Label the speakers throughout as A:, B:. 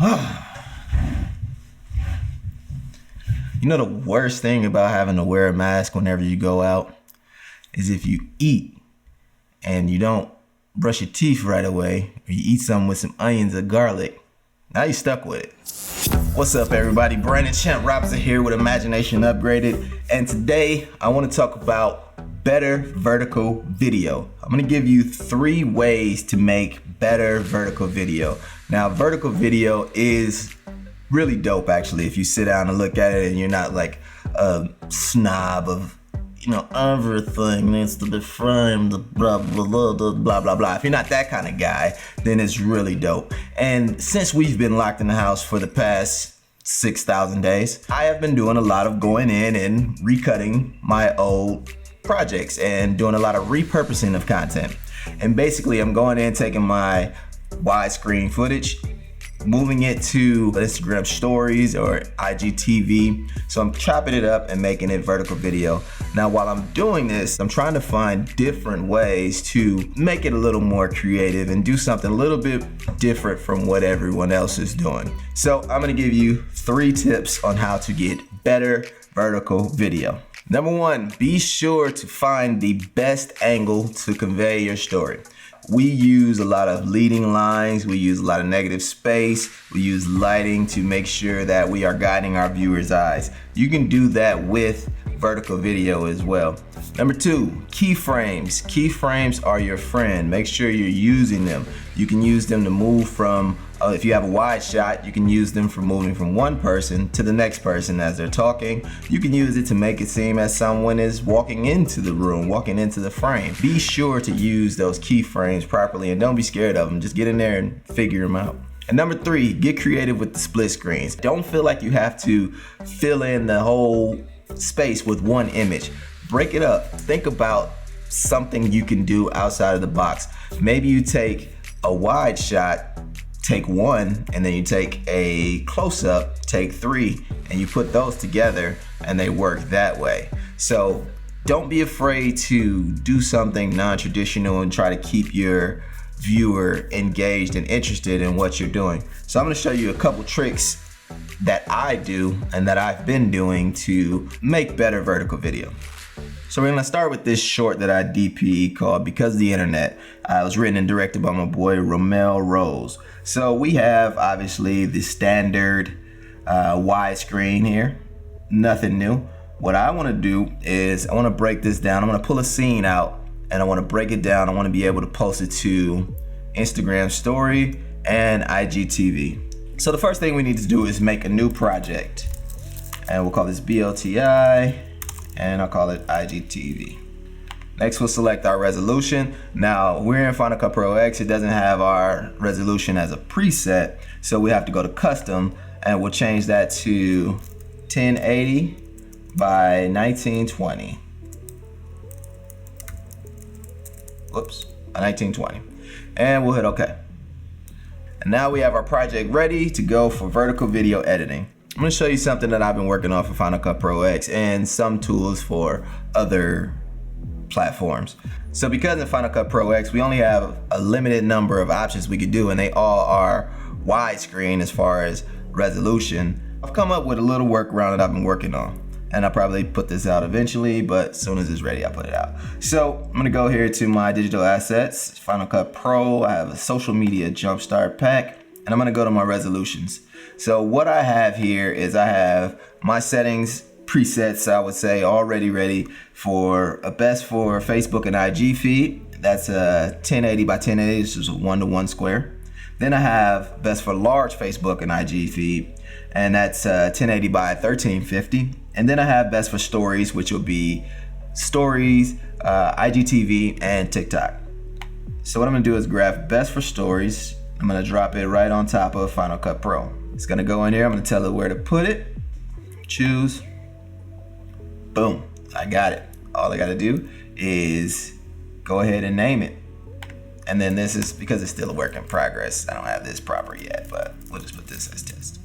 A: You know the worst thing about having to wear a mask whenever you go out is if you eat and you don't brush your teeth right away, or you eat something with some onions or garlic. Now you're stuck with it. What's up, everybody? Brandon Champ Robinson here with Imagination Upgraded, and today I want to talk about better vertical video. I'm going to give you 3 ways to make better vertical video. Now, vertical video is really dope, actually, if you sit down and look at it and you're not like a snob of, everything needs to be framed, blah, blah, blah, blah, blah, blah, blah. If you're not that kind of guy, then it's really dope. And since we've been locked in the house for the past 6,000 days, I have been doing a lot of going in and recutting my old projects and doing a lot of repurposing of content. And basically, I'm going in, taking my widescreen footage, moving it to Instagram stories or IGTV. So I'm chopping it up and making it vertical video. Now, while I'm doing this, I'm trying to find different ways to make it a little more creative and do something a little bit different from what everyone else is doing. So I'm gonna give you 3 tips on how to get better vertical video. Number 1, be sure to find the best angle to convey your story. We use a lot of leading lines, we use a lot of negative space, we use lighting to make sure that we are guiding our viewers' eyes. You can do that with vertical video as well. Number 2, keyframes. Keyframes are your friend. Make sure you're using them. You can use them to move from, if you have a wide shot, you can use them for moving from one person to the next person as they're talking. You can use it to make it seem as someone is walking into the room, walking into the frame. Be sure to use those keyframes properly and don't be scared of them. Just get in there and figure them out. And number 3, get creative with the split screens. Don't feel like you have to fill in the whole space with one image. Break it up. Think about something you can do outside of the box. Maybe you take a wide shot, take 1, and then you take a close-up, take 3, and you put those together and they work that way. So don't be afraid to do something non-traditional and try to keep your viewer engaged and interested in what you're doing. So I'm going to show you a couple tricks that I do and that I've been doing to make better vertical video. So we're gonna start with this short that I DP called Because of the Internet. It was written and directed by my boy Romel Rose. So we have obviously the standard widescreen here, nothing new. What I wanna do is I wanna break this down. I'm gonna pull a scene out and I wanna break it down. I wanna be able to post it to Instagram story and IGTV. So the first thing we need to do is make a new project, and we'll call this BLTI, and I'll call it IGTV. Next, we'll select our resolution. Now, we're in Final Cut Pro X. It doesn't have our resolution as a preset, so we have to go to custom, and we'll change that to 1080 by 1920. Whoops, 1920. And we'll hit OK. And now we have our project ready to go for vertical video editing. I'm gonna show you something that I've been working on for Final Cut Pro X and some tools for other platforms. So because in Final Cut Pro X, we only have a limited number of options we could do, and they all are widescreen as far as resolution. I've come up with a little workaround that I've been working on, and I'll probably put this out eventually, but as soon as it's ready, I'll put it out. So I'm gonna go here to my digital assets, Final Cut Pro. I have a social media jumpstart pack, and I'm gonna go to my resolutions. So what I have here is I have my settings presets, I would say, already ready for a best for Facebook and IG feed. That's a 1080 by 1080, this is a 1-to-1 square. Then I have best for large Facebook and IG feed, and that's 1080 by 1350. And then I have best for stories, which will be stories, IGTV, and TikTok. So what I'm gonna do is grab best for stories. I'm gonna drop it right on top of Final Cut Pro. It's gonna go in here, I'm gonna tell it where to put it. Choose, boom, I got it. All I gotta do is go ahead and name it. And then this is, because it's still a work in progress, I don't have this proper yet, but we'll just put this as test.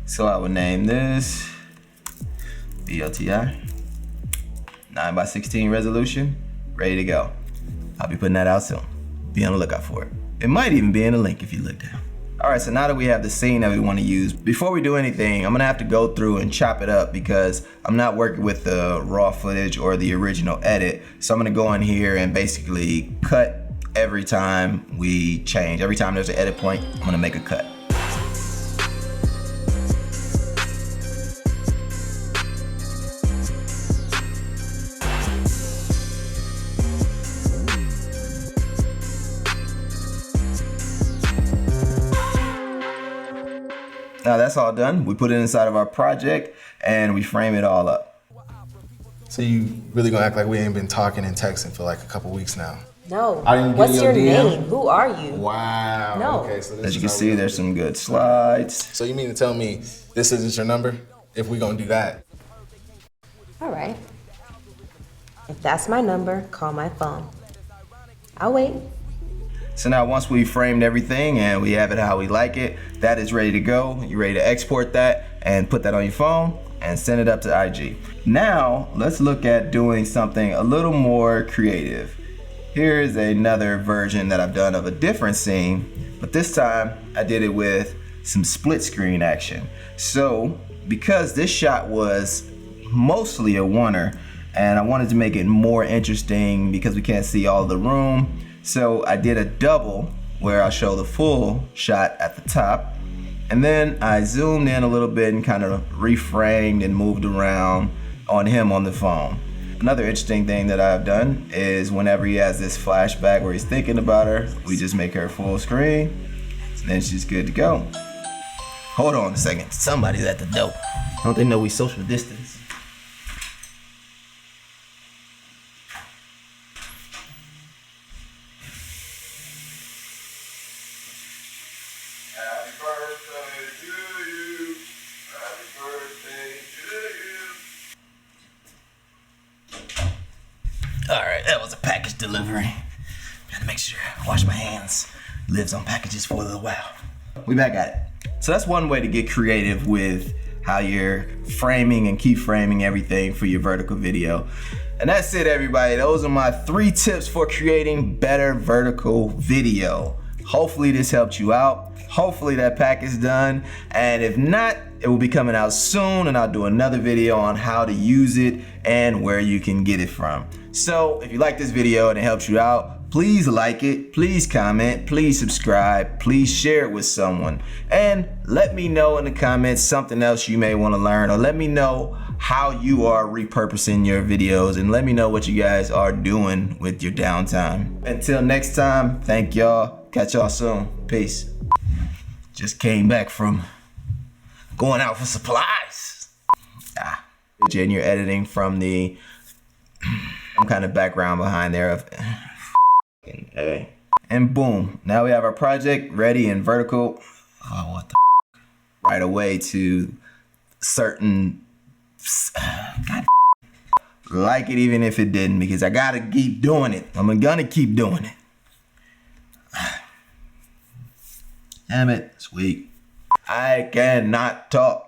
A: So I will name this BLTI, 9x16 resolution, ready to go. I'll be putting that out soon. Be on the lookout for it. It might even be in the link if you look down. All right, so now that we have the scene that we want to use, before we do anything, I'm gonna have to go through and chop it up because I'm not working with the raw footage or the original edit. So I'm gonna go in here and basically cut every time we change. Every time there's an edit point, I'm gonna make a cut. Now that's all done. We put it inside of our project and we frame it all up.
B: So you really gonna act like we ain't been talking and texting for like a couple weeks now?
C: No.
B: I didn't
C: What's
B: get
C: your
B: DM?
C: name? Who are you?
B: Wow.
C: No.
B: Okay, so this
A: As you
B: is
A: can
B: how
A: see,
B: we
A: there's
B: do
A: some good slides.
B: So you mean to tell me this isn't your number? If we gonna do that?
C: All right. If that's my number, call my phone. I'll wait.
A: So now once we framed everything and we have it how we like it, that is ready to go. You're ready to export that and put that on your phone and send it up to IG. Now, let's look at doing something a little more creative. Here's another version that I've done of a different scene, but this time I did it with some split screen action. So, because this shot was mostly a oneer, and I wanted to make it more interesting because we can't see all of the room, so I did a double where I show the full shot at the top, and then I zoomed in a little bit and kind of reframed and moved around on him on the phone. Another interesting thing that I've done is whenever he has this flashback where he's thinking about her, we just make her full screen, and then she's good to go. Hold on a second, somebody's at the door. Don't they know we social distance? Happy birthday to you. Happy birthday to you. All right, that was a package delivery. Gotta make sure I wash my hands. Lives on packages for a little while. We back at it. So that's one way to get creative with how you're framing and keyframing everything for your vertical video. And that's it, everybody. Those are my 3 tips for creating better vertical video. Hopefully this helped you out. Hopefully that pack is done. And if not, it will be coming out soon and I'll do another video on how to use it and where you can get it from. So if you like this video and it helps you out, please like it, please comment, please subscribe, please share it with someone. And let me know in the comments something else you may want to learn, or let me know how you are repurposing your videos, and let me know what you guys are doing with your downtime. Until next time, thank y'all. Catch y'all soon. Peace. Just came back from going out for supplies. And you're editing from the some kind of background behind there of hey. And boom, now we have our project ready in vertical. Oh, what the right away to certain God, like it even if it didn't, because I gotta keep doing it. I'm gonna keep doing it. Damn it, it's weak. I cannot talk.